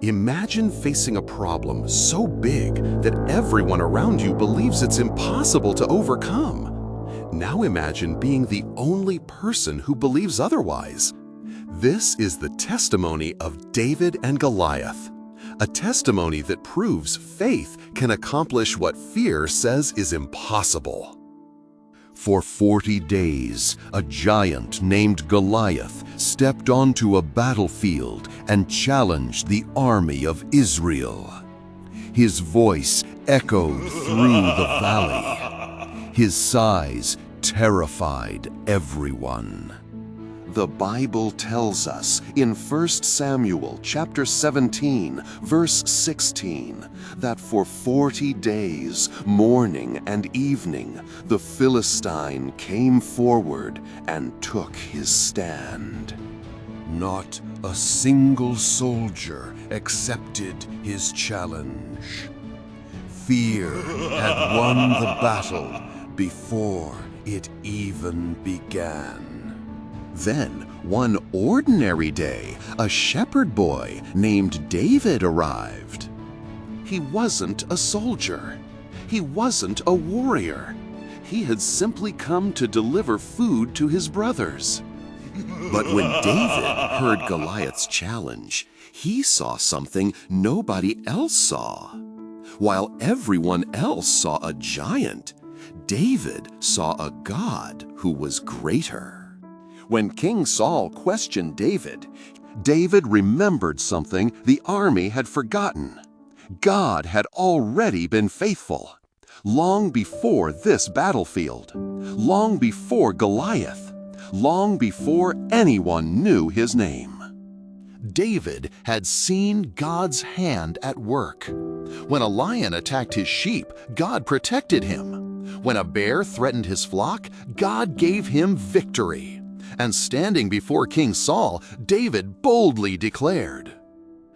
Imagine facing a problem so big that everyone around you believes it's impossible to overcome. Now imagine being the only person who believes otherwise. This is the testimony of David and Goliath, a testimony that proves faith can accomplish what fear says is impossible. For 40 days, a giant named Goliath stepped onto a battlefield and challenged the army of Israel. His voice echoed through the valley. His size terrified everyone. The Bible tells us in 1 Samuel chapter 17, verse 16, that for 40 days, morning and evening, the Philistine came forward and took his stand. Not a single soldier accepted his challenge. Fear had won the battle before it even began. Then, one ordinary day, a shepherd boy named David arrived. He wasn't a soldier. He wasn't a warrior. He had simply come to deliver food to his brothers. But when David heard Goliath's challenge, he saw something nobody else saw. While everyone else saw a giant, David saw a God who was greater. When King Saul questioned David, David remembered something the army had forgotten. God had already been faithful, long before this battlefield, long before Goliath, long before anyone knew his name. David had seen God's hand at work. When a lion attacked his sheep, God protected him. When a bear threatened his flock, God gave him victory. And standing before King Saul, David boldly declared,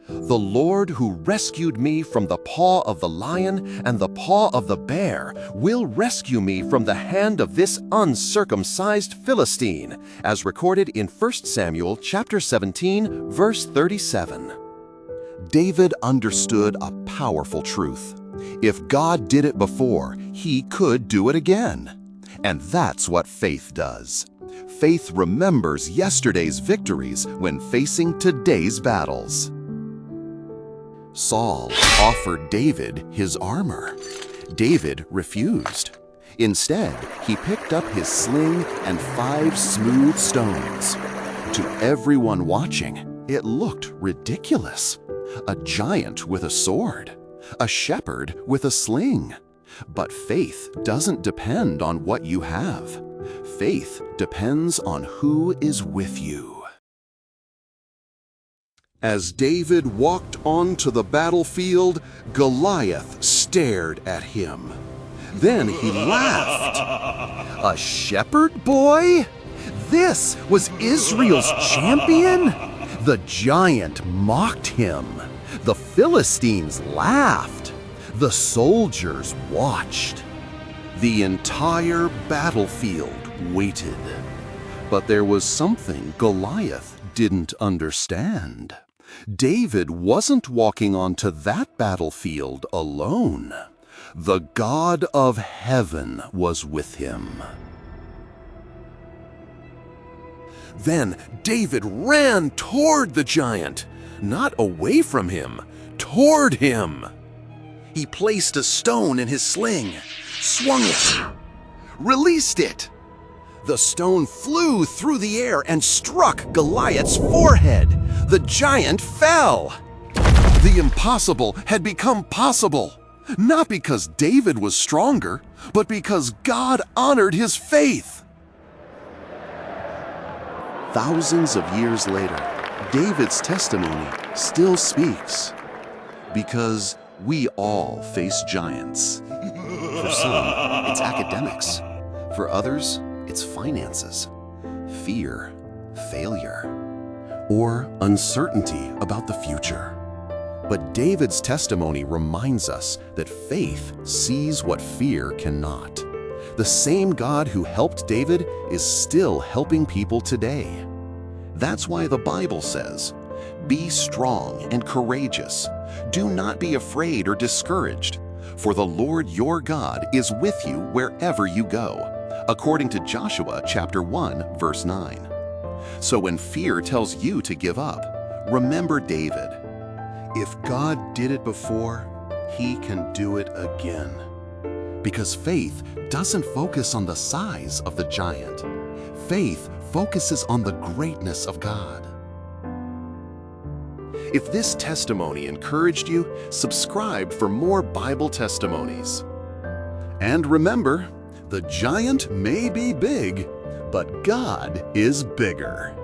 "The Lord who rescued me from the paw of the lion and the paw of the bear will rescue me from the hand of this uncircumcised Philistine," as recorded in 1 Samuel chapter 17, verse 37. David understood a powerful truth. If God did it before, he could do it again. And that's what faith does. Faith remembers yesterday's victories when facing today's battles. Saul offered David his armor. David refused. Instead, he picked up his sling and 5 smooth stones. To everyone watching, it looked ridiculous. A giant with a sword, a shepherd with a sling. But faith doesn't depend on what you have. Faith depends on who is with you. As David walked onto the battlefield, Goliath stared at him. Then he laughed. A shepherd boy? This was Israel's champion? The giant mocked him. The Philistines laughed. The soldiers watched. The entire battlefield waited. But there was something Goliath didn't understand. David wasn't walking onto that battlefield alone. The God of heaven was with him. Then David ran toward the giant, not away from him, toward him. He placed a stone in his sling, swung it, released it. The stone flew through the air and struck Goliath's forehead. The giant fell. The impossible had become possible, not because David was stronger, but because God honored his faith. Thousands of years later, David's testimony still speaks, because we all face giants. For some, it's academics. For others, it's finances, fear, failure, or uncertainty about the future. But David's testimony reminds us that faith sees what fear cannot. The same God who helped David is still helping people today. That's why the Bible says, Be strong and courageous. Do not be afraid or discouraged, for the Lord your God is with you wherever you go, according to Joshua chapter 1, verse 9. So when fear tells you to give up, remember David. If God did it before, He can do it again. Because faith doesn't focus on the size of the giant. Faith focuses on the greatness of God. If this testimony encouraged you, subscribe for more Bible testimonies. And remember, the giant may be big, but God is bigger.